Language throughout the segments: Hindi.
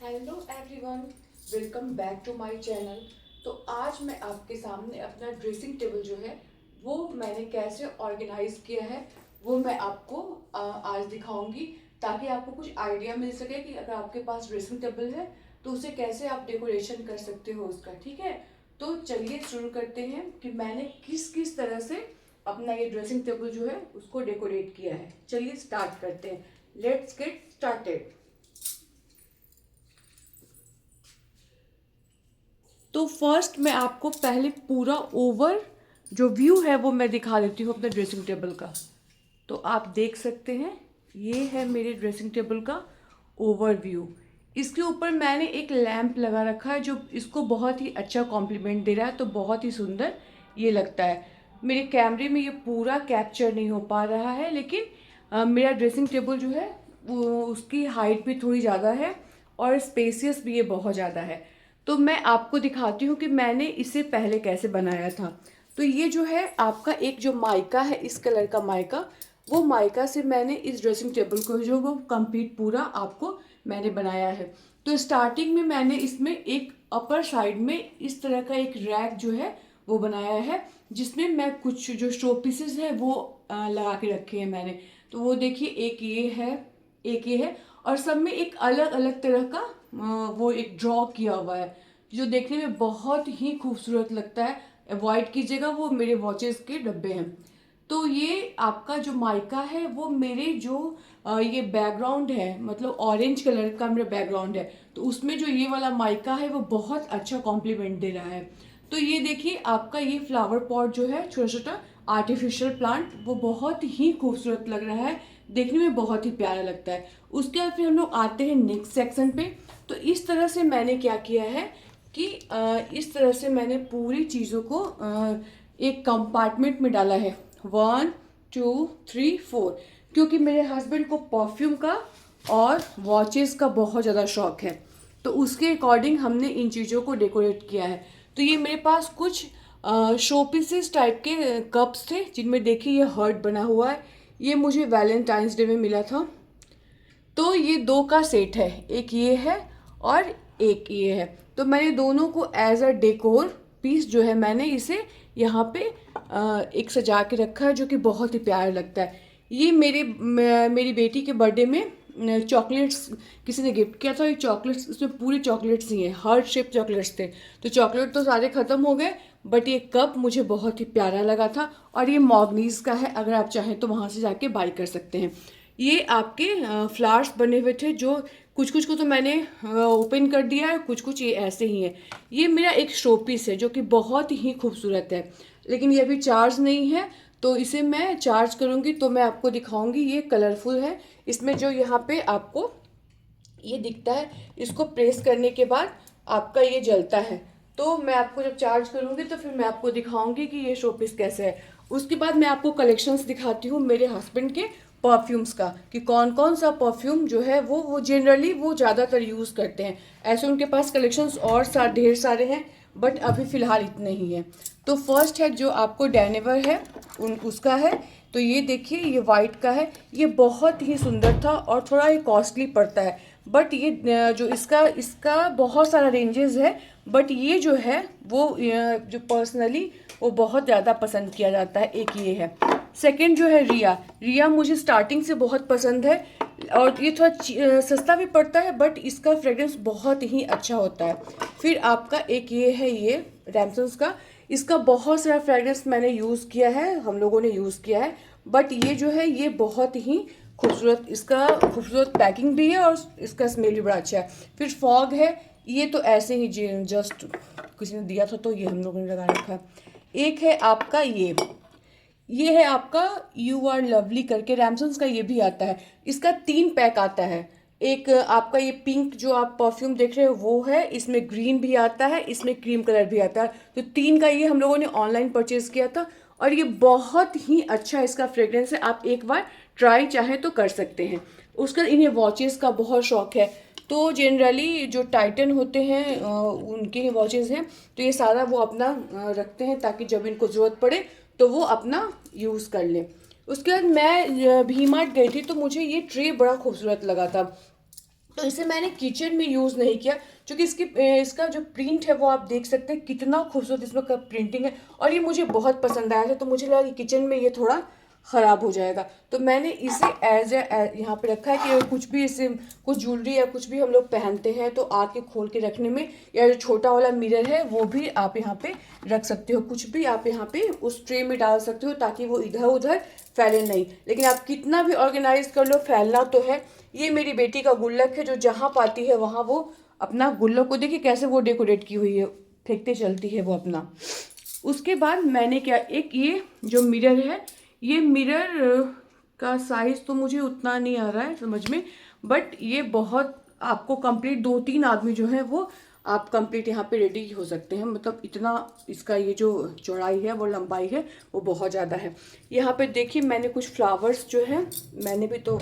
Hello everyone, welcome back to my channel. तो आज मैं आपके सामने अपना ड्रेसिंग टेबल जो है वो मैंने कैसे ऑर्गेनाइज किया है वो मैं आपको आज दिखाऊंगी, ताकि आपको कुछ आइडिया मिल सके कि अगर आपके पास ड्रेसिंग टेबल है तो उसे कैसे आप डेकोरेशन कर सकते हो उसका। ठीक है, तो चलिए शुरू करते हैं कि मैंने किस किस तरह से अपना ये ड्रेसिंग टेबल जो है उसको डेकोरेट किया है। चलिए स्टार्ट करते हैं। Let's get started. तो फर्स्ट मैं आपको पहले पूरा ओवर जो व्यू है वो मैं दिखा देती हूँ अपने ड्रेसिंग टेबल का। तो आप देख सकते हैं, ये है मेरे ड्रेसिंग टेबल का ओवर व्यू। इसके ऊपर मैंने एक लैंप लगा रखा है जो इसको बहुत ही अच्छा कॉम्प्लीमेंट दे रहा है, तो बहुत ही सुंदर ये लगता है। मेरे कैमरे में ये पूरा कैप्चर नहीं हो पा रहा है, लेकिन मेरा ड्रेसिंग टेबल जो है वो उसकी हाइट भी थोड़ी ज़्यादा है और स्पेसियस भी ये बहुत ज़्यादा है। तो मैं आपको दिखाती हूँ कि मैंने इसे पहले कैसे बनाया था। तो ये जो है आपका एक जो माइका है, इस कलर का माइका, वो माइका से मैंने इस ड्रेसिंग टेबल को जो वो कंप्लीट पूरा आपको मैंने बनाया है। तो स्टार्टिंग में मैंने इसमें एक अपर साइड में इस तरह का एक रैक जो है वो बनाया है, जिसमें मैं कुछ जो शो पीसेस है वो लगा के रखे हैं मैंने। तो वो देखिए, एक ये है, एक ये है, और सब में एक अलग अलग तरह का वो एक ड्रॉ किया हुआ है जो देखने में बहुत ही खूबसूरत लगता है। अवॉइड कीजिएगा, वो मेरे वॉचेस के डब्बे हैं। तो ये आपका जो माइका है वो मेरे जो ये बैकग्राउंड है, मतलब ऑरेंज कलर का मेरा बैकग्राउंड है, तो उसमें जो ये वाला माइका है वो बहुत अच्छा कॉम्प्लीमेंट दे रहा है। तो ये देखिए, आपका ये फ्लावर पॉट जो है, छोटा छोटा आर्टिफिशियल प्लांट, वो बहुत ही खूबसूरत लग रहा है, देखने में बहुत ही प्यारा लगता है। उसके बाद फिर हम लोग आते हैं नेक्स्ट सेक्शन पे। तो इस तरह से मैंने क्या किया है कि इस तरह से मैंने पूरी चीज़ों को एक कंपार्टमेंट में डाला है, 1 2 3 4, क्योंकि मेरे हस्बैंड को परफ्यूम का और वॉचेस का बहुत ज़्यादा शौक है, तो उसके अकॉर्डिंग हमने इन चीज़ों को डेकोरेट किया है। तो ये मेरे पास कुछ शो पीसेस टाइप के कप्स थे, जिनमें देखिए ये हर्ट बना हुआ है। ये मुझे वैलेंटाइंस डे में मिला था। तो ये दो का सेट है, एक ये है और एक ये है। तो मैंने दोनों को एज अ डेकोर पीस जो है मैंने इसे यहाँ पे एक सजा के रखा है, जो कि बहुत ही प्यारा लगता है। ये मेरी बेटी के बर्थडे में चॉकलेट्स किसी ने गिफ्ट किया था। ये चॉकलेट्स, इसमें पूरे चॉकलेट्स ही हैं, हार्ट शेप चॉकलेट्स थे। तो चॉकलेट तो सारे ख़त्म हो गए, बट ये कप मुझे बहुत ही प्यारा लगा था, और ये मॉगनीज का है, अगर आप चाहें तो वहाँ से जाके बाई कर सकते हैं। ये आपके फ्लावर्स बने हुए थे, जो कुछ कुछ को तो मैंने ओपन कर दिया है, कुछ कुछ ये ऐसे ही है। ये मेरा एक शो पीस है जो कि बहुत ही खूबसूरत है, लेकिन ये अभी चार्ज नहीं है, तो इसे मैं चार्ज करूँगी तो मैं आपको दिखाऊंगी। ये कलरफुल है, इसमें जो यहाँ पे आपको ये दिखता है, इसको प्रेस करने के बाद आपका ये जलता है। तो मैं आपको जब चार्ज करूँगी तो फिर मैं आपको दिखाऊंगी कि ये शो पीस कैसे है। उसके बाद मैं आपको कलेक्शंस दिखाती हूँ मेरे हस्बैंड के परफ्यूम्स का, कि कौन कौन सा परफ्यूम जो है वो जनरली वो ज़्यादातर यूज़ करते हैं। ऐसे उनके पास कलेक्शंस और ढेर सारे हैं, बट अभी फ़िलहाल इतने ही हैं। तो फर्स्ट है जो आपको डैनेवर है, उसका है। तो ये देखिए, ये वाइट का है, ये बहुत ही सुंदर था और थोड़ा ये कॉस्टली पड़ता है, बट ये जो इसका इसका बहुत सारा रेंजेस है, बट ये जो है वो जो पर्सनली वो बहुत ज़्यादा पसंद किया जाता है। एक ये है। सेकंड जो है रिया, रिया मुझे स्टार्टिंग से बहुत पसंद है, और ये थोड़ा सस्ता भी पड़ता है, बट इसका फ्रेग्रेंस बहुत ही अच्छा होता है। फिर आपका एक ये है, ये रैमसन्स का, इसका बहुत सारा फ्रेग्रेंस मैंने यूज़ किया है, हम लोगों ने यूज़ किया है, बट ये जो है ये बहुत ही खूबसूरत, इसका खूबसूरत पैकिंग भी है और इसका स्मेल भी बड़ा अच्छा है। फिर फॉग है, ये तो ऐसे ही जस्ट किसी ने दिया था तो ये हम लोगों ने लगा रखा है। एक है आपका ये है आपका यू आर लवली करके, रैमसन्स का ये भी आता है। इसका 3 पैक आता है। एक आपका ये पिंक जो आप परफ्यूम देख रहे हो वो है, इसमें ग्रीन भी आता है, इसमें क्रीम कलर भी आता है। तो 3 का ये हम लोगों ने ऑनलाइन परचेज किया था, और ये बहुत ही अच्छा इसका फ्रेग्रेंस है। आप एक बार ट्राई चाहे तो कर सकते हैं। उसका इन्हें वॉचेस का बहुत शौक है, तो जनरली जो टाइटन होते हैं उनके ही वॉचेस हैं, तो ये सारा वो अपना रखते हैं, ताकि जब इनको ज़रूरत पड़े तो वो अपना यूज़ कर लें। उसके बाद मैं वी मार्ट गई थी, तो मुझे ये ट्रे बड़ा खूबसूरत लगा था, तो इसे मैंने किचन में यूज़ नहीं किया, क्योंकि इसका जो प्रिंट है वो आप देख सकते हैं कितना खूबसूरत इसमें का प्रिंटिंग है, और ये मुझे बहुत पसंद आया था। तो मुझे लगा कि किचन में ये थोड़ा ख़राब हो जाएगा, तो मैंने इसे एज ए यहाँ पे रखा है कि कुछ भी इसे, कुछ ज्वेलरी या कुछ भी हम लोग पहनते हैं तो आके खोल के रखने में, या जो छोटा वाला मिरर है वो भी आप यहाँ पे रख सकते हो, कुछ भी आप यहाँ पे उस ट्रे में डाल सकते हो ताकि वो इधर उधर फैले नहीं। लेकिन आप कितना भी ऑर्गेनाइज कर लो, फैलना तो है। ये मेरी बेटी का गुल्लक है, जो जहाँ पाती है वहाँ वो अपना गुल्लक को देखिए कैसे वो डेकोरेट की हुई है, फेंकते चलती है वो अपना। उसके बाद मैंने क्या, एक ये जो मिरर है, ये मिरर का साइज़ तो मुझे उतना नहीं आ रहा है समझ में, बट ये बहुत आपको कंप्लीट 2-3 आदमी जो है वो आप कंप्लीट यहाँ पे रेडी हो सकते हैं। मतलब इतना इसका ये जो चौड़ाई है वो लंबाई है वो बहुत ज़्यादा है। यहाँ पे देखिए मैंने कुछ फ्लावर्स जो है, मैंने भी तो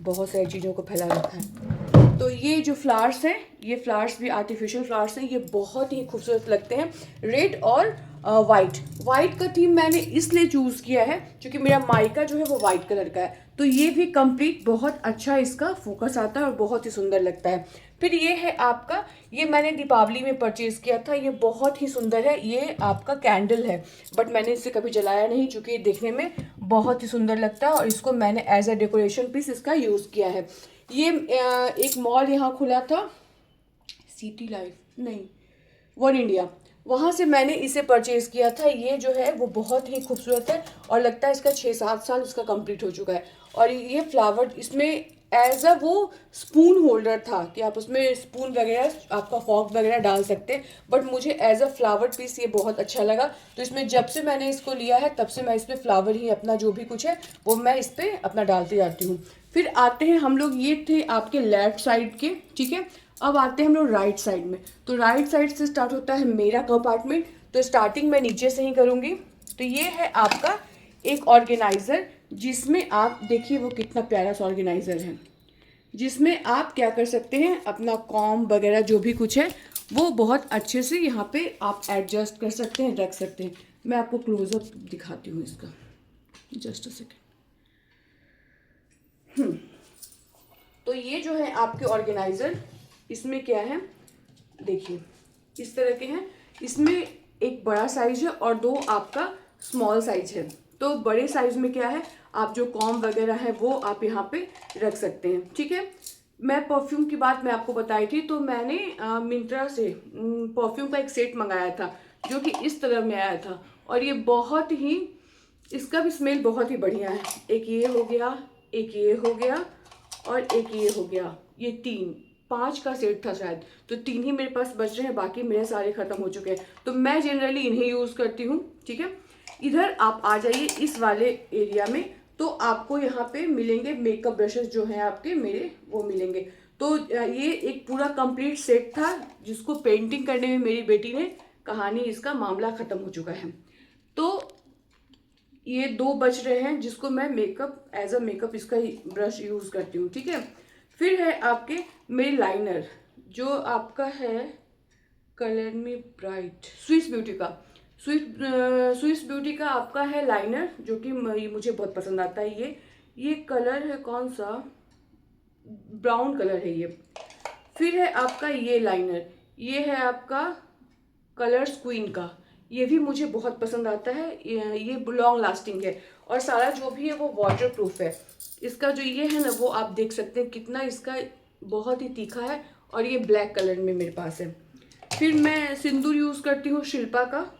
बहुत सारी चीज़ों को फैला रखा है। तो ये जो फ्लावर्स हैं, ये फ्लावर्स भी आर्टिफिशियल फ्लावर्स हैं, ये बहुत ही खूबसूरत लगते हैं। रेड और वाइट का थीम मैंने इसलिए चूज़ किया है क्योंकि मेरा माइका जो है वो वाइट कलर का है, तो ये भी कंप्लीट बहुत अच्छा इसका फोकस आता है और बहुत ही सुंदर लगता है। फिर ये है आपका, ये मैंने दीपावली में परचेज़ किया था, ये बहुत ही सुंदर है। ये आपका कैंडल है, बट मैंने इसे कभी जलाया नहीं क्योंकि ये देखने में बहुत ही सुंदर लगता है, और इसको मैंने एज अ डेकोरेशन पीस इसका यूज़ किया है। ये एक मॉल यहाँ खुला था, सिटी लाइफ नहीं, वन इंडिया, वहाँ से मैंने इसे परचेज़ किया था। ये जो है वो बहुत ही खूबसूरत है, और लगता है इसका 6-7 साल इसका कंप्लीट हो चुका है। और ये फ्लावर इसमें एज अ वो स्पून होल्डर था कि आप उसमें स्पून वगैरह, आपका फॉक वगैरह डाल सकते हैं, बट मुझे एज अ फ्लावर पीस ये बहुत अच्छा लगा। तो इसमें जब से मैंने इसको लिया है तब से मैं इसमें फ्लावर ही अपना जो भी कुछ है वो मैं इस पर अपना डालती जाती हूँ। फिर आते हैं हम लोग, ये थे आपके लेफ्ट साइड के, ठीक है। अब आते हैं हम लोग राइट साइड में। तो राइट साइड से स्टार्ट होता है मेरा कंपार्टमेंट, तो स्टार्टिंग मैं नीचे से ही करूँगी। तो ये है आपका एक ऑर्गेनाइज़र, जिसमें आप देखिए वो कितना प्यारा सा ऑर्गेनाइज़र है, जिसमें आप क्या कर सकते हैं, अपना कॉम वगैरह जो भी कुछ है वो बहुत अच्छे से यहाँ पे आप एडजस्ट कर सकते हैं, रख सकते हैं। मैं आपको क्लोजअप दिखाती हूँ इसका, जस्ट अ सेकेंड। तो ये जो है आपके ऑर्गेनाइज़र, इसमें क्या है देखिए, इस तरह के हैं। इसमें एक बड़ा साइज है और 2 आपका स्मॉल साइज है। तो बड़े साइज में क्या है, आप जो कॉम वगैरह है वो आप यहाँ पे रख सकते हैं, ठीक है। मैं परफ्यूम की बात मैं आपको बताई थी, तो मैंने मिंत्रा से परफ्यूम का एक सेट मंगाया था जो कि इस तरह में आया था, और ये बहुत ही, इसका भी स्मेल बहुत ही बढ़िया है। एक ये हो गया, एक ये हो गया, और एक ये हो गया। ये 5 का सेट था शायद, तो 3 ही मेरे पास बच रहे हैं, बाकी मेरे सारे ख़त्म हो चुके हैं। तो मैं जनरली इन्हें यूज़ करती हूँ, ठीक है। इधर आप आ जाइए इस वाले एरिया में, तो आपको यहाँ पे मिलेंगे मेकअप ब्रशेस जो हैं आपके, मेरे वो मिलेंगे। तो ये एक पूरा कंप्लीट सेट था, जिसको पेंटिंग करने में मेरी बेटी ने, कहानी इसका मामला ख़त्म हो चुका है। तो ये 2 बच रहे हैं जिसको मैं मेकअप, एज अ मेकअप इसका ही ब्रश यूज़ करती हूँ, ठीक है। फिर है आपके मेरे लाइनर, जो आपका है कलर में ब्राइट, स्विस ब्यूटी का, स्विस ब्यूटी का आपका है लाइनर, जो कि मुझे बहुत पसंद आता है। ये कलर है कौन सा, ब्राउन कलर है ये। फिर है आपका ये लाइनर, ये है आपका कलर्स क्वीन का, ये भी मुझे बहुत पसंद आता है। ये लॉन्ग लास्टिंग है, और सारा जो भी है वो वाटर प्रूफ है। इसका जो ये है ना, वो आप देख सकते हैं कितना इसका बहुत ही तीखा है, और ये ब्लैक कलर में मेरे पास है। फिर मैं सिंदूर यूज़ करती हूँ शिल्पा का,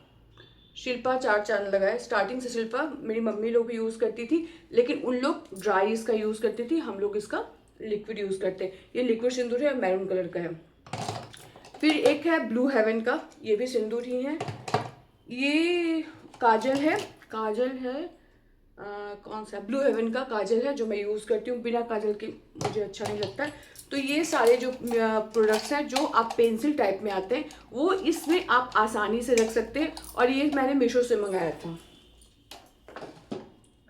शिल्पा 4 चांद लगाए। स्टार्टिंग से शिल्पा मेरी मम्मी लोग भी यूज़ करती थी, लेकिन उन लोग ड्राई इसका यूज़ करती थी, हम लोग इसका लिक्विड यूज़ करते हैं। ये लिक्विड सिंदूर है, मैरून कलर का है। फिर एक है ब्लू हेवन का, ये भी सिंदूर ही है। ये काजल है, कौन सा, ब्लू हेवन का काजल है, जो मैं यूज़ करती हूँ। बिना काजल के मुझे अच्छा नहीं लगता है। तो ये सारे जो प्रोडक्ट्स हैं जो आप पेंसिल टाइप में आते हैं, वो इसमें आप आसानी से रख सकते हैं, और ये मैंने मीशो से मंगाया था।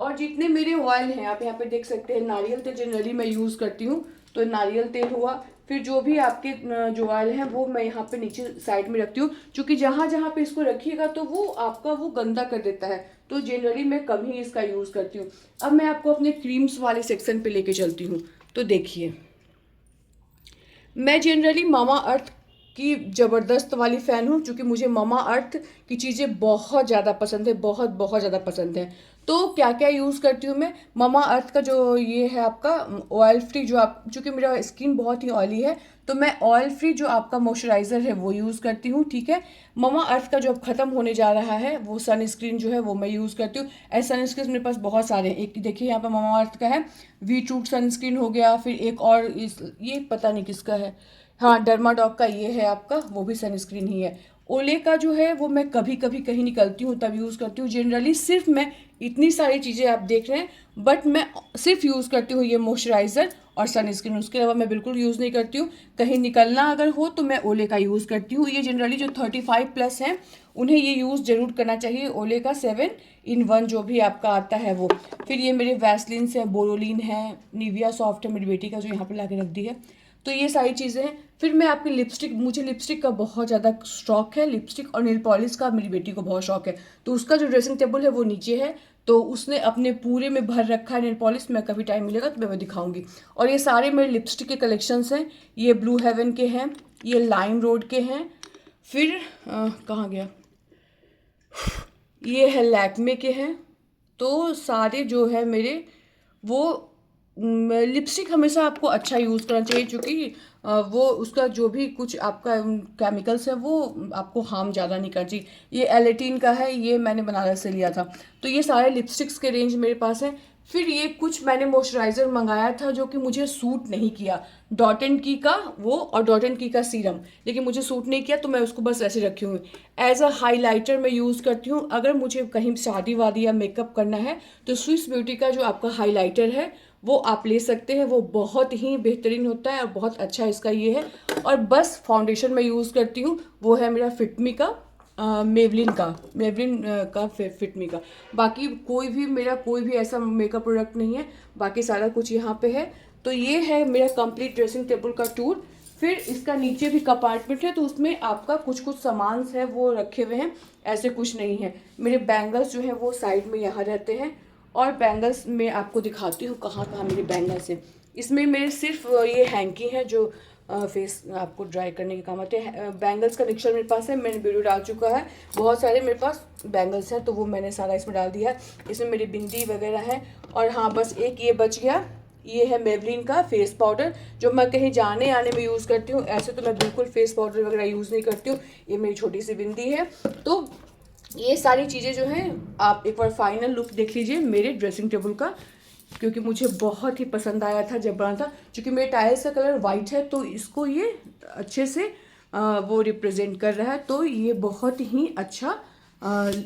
और जितने मेरे ऑयल हैं आप यहाँ पे देख सकते हैं, नारियल तेल जनरली मैं यूज़ करती हूँ, तो नारियल तेल हुआ। फिर जो भी आपके जो ऑयल हैं वो मैं यहाँ पे नीचे साइड में रखती हूँ, क्योंकि जहाँ जहाँ पे इसको रखिएगा तो वो आपका वो गंदा कर देता है, तो जनरली मैं कम ही इसका यूज़ करती हूँ। अब मैं आपको अपने क्रीम्स वाले सेक्शन पे लेके चलती हूँ। तो देखिए, मैं जनरली मामा अर्थ की ज़बरदस्त वाली फ़ैन हूँ, क्योंकि मुझे मामा अर्थ की चीज़ें बहुत ज़्यादा पसंद है, बहुत बहुत ज़्यादा पसंद है। तो क्या क्या यूज़ करती हूँ मैं, मामा अर्थ का जो ये है आपका ऑयल फ्री, जो आप, चूँकि मेरा स्किन बहुत ही ऑयली है, तो मैं ऑयल फ्री जो आपका मॉइस्चराइज़र है वो यूज़ करती हूँ, ठीक है। मामा अर्थ का जो अब ख़त्म होने जा रहा है वो सनस्क्रीन जो है वो मैं यूज़ करती हूँ। ऐसे सनस्क्रीन मेरे पास बहुत सारे हैं। एक देखिए यहाँ पर मामा अर्थ का है, वीट रूट सनस्क्रीन हो गया, फिर एक और ये पता नहीं किसका है, हाँ डर्माडॉक का ये है आपका, वो भी सनस्क्रीन ही है। ओले का जो है वो मैं कभी कभी कहीं निकलती हूँ तब यूज़ करती हूँ। जनरली सिर्फ मैं, इतनी सारी चीज़ें आप देख रहे हैं, बट मैं सिर्फ यूज़ करती हूँ ये मॉइस्चराइज़र और सनस्क्रीन, उसके अलावा मैं बिल्कुल यूज़ नहीं करती हूँ। कहीं निकलना अगर हो तो मैं ओले का यूज़ करती हूँ। ये जनरली जो 35+ हैं उन्हें ये यूज़ ज़रूर करना चाहिए, ओले का 7 in 1 जो भी आपका आता है वो। फिर ये मेरे वैसलिन है, बोरोलिन है, निविया सॉफ्ट है मेरी बेटी का, जो यहाँ पर ला के रख दी है। तो ये सारी चीज़ें हैं। फिर मैं आपकी लिपस्टिक, मुझे लिपस्टिक का बहुत ज़्यादा शौक है, लिपस्टिक और नेल पॉलिश का मेरी बेटी को बहुत शौक है। तो उसका जो ड्रेसिंग टेबल है वो नीचे है, तो उसने अपने पूरे में भर रखा है नेल पॉलिश। मैं कभी टाइम मिलेगा तो मैं वो दिखाऊंगी। और ये सारे मेरे लिपस्टिक के कलेक्शंस हैं। ये ब्लू हेवन के हैं, ये लाइम रोड के हैं, फिर कहाँ गया, ये है लैक्मे के हैं। तो सारे जो है मेरे वो, लिपस्टिक हमेशा आपको अच्छा यूज़ करना चाहिए, क्योंकि वो उसका जो भी कुछ आपका केमिकल्स है वो आपको हार्म ज़्यादा नहीं करना चाहिए। ये एलेटीन का है, ये मैंने बनारस से लिया था। तो ये सारे लिपस्टिक्स के रेंज मेरे पास हैं। फिर ये कुछ मैंने मॉइस्चराइज़र मंगाया था जो कि मुझे सूट नहीं किया, डॉट एंड की का वो और डॉट एंड की का सीरम, लेकिन मुझे सूट नहीं किया तो मैं उसको बस ऐसे रखी हुई। एज अ हाइलाइटर मैं यूज़ करती हूँ। अगर मुझे कहीं शादी वादी या मेकअप करना है तो स्विस ब्यूटी का जो आपका हाइलाइटर है वो आप ले सकते हैं, वो बहुत ही बेहतरीन होता है और बहुत अच्छा इसका ये है। और बस फाउंडेशन मैं यूज़ करती हूँ, वो है मेरा फिटमी का, मेवलिन का फिटमी का। बाकी कोई भी मेरा कोई भी ऐसा मेकअप प्रोडक्ट नहीं है, बाकी सारा कुछ यहाँ पे है। तो ये है मेरा कंप्लीट ड्रेसिंग टेबल का टूर। फिर इसका नीचे भी कंपार्टमेंट है, तो उसमें आपका कुछ कुछ सामान है वो रखे हुए हैं, ऐसे कुछ नहीं है। मेरे बैंगल्स जो हैं वो साइड में यहाँ रहते हैं। और बैंगल्स में आपको दिखाती हूँ कहाँ कहाँ मेरे बैंगल्स हैं। इसमें मेरे सिर्फ ये हैंकी है जो फेस आपको ड्राई करने के काम आते हैं। बैंगल्स का मिक्सचर मेरे पास है, मैंने वीडियो डाल चुका है। बहुत सारे मेरे पास बैंगल्स हैं तो वो मैंने सारा इसमें डाल दिया है। इसमें मेरी बिंदी वगैरह है। और हाँ, बस एक ये बच गया, ये है मेवलिन का फेस पाउडर, जो मैं कहीं जाने आने में यूज़ करती हूँ। ऐसे तो मैं बिल्कुल फेस पाउडर वगैरह यूज़ नहीं करती हूँ। ये मेरी छोटी सी बिंदी है। तो ये सारी चीज़ें जो हैं, आप एक बार फाइनल लुक देख लीजिए मेरे ड्रेसिंग टेबल का, क्योंकि मुझे बहुत ही पसंद आया था जब बना था। क्योंकि मेरे टाइल्स का कलर वाइट है तो इसको ये अच्छे से वो रिप्रेजेंट कर रहा है। तो ये बहुत ही अच्छा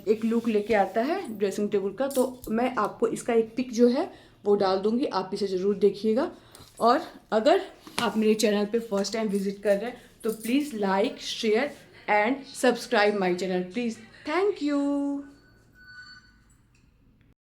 एक लुक लेके आता है ड्रेसिंग टेबल का। तो मैं आपको इसका एक पिक जो है वो डाल दूंगी, आप इसे ज़रूर देखिएगा। और अगर आप मेरे चैनल पे फर्स्ट टाइम विजिट कर रहे हैं तो please like, share and subscribe my channel please. Thank you.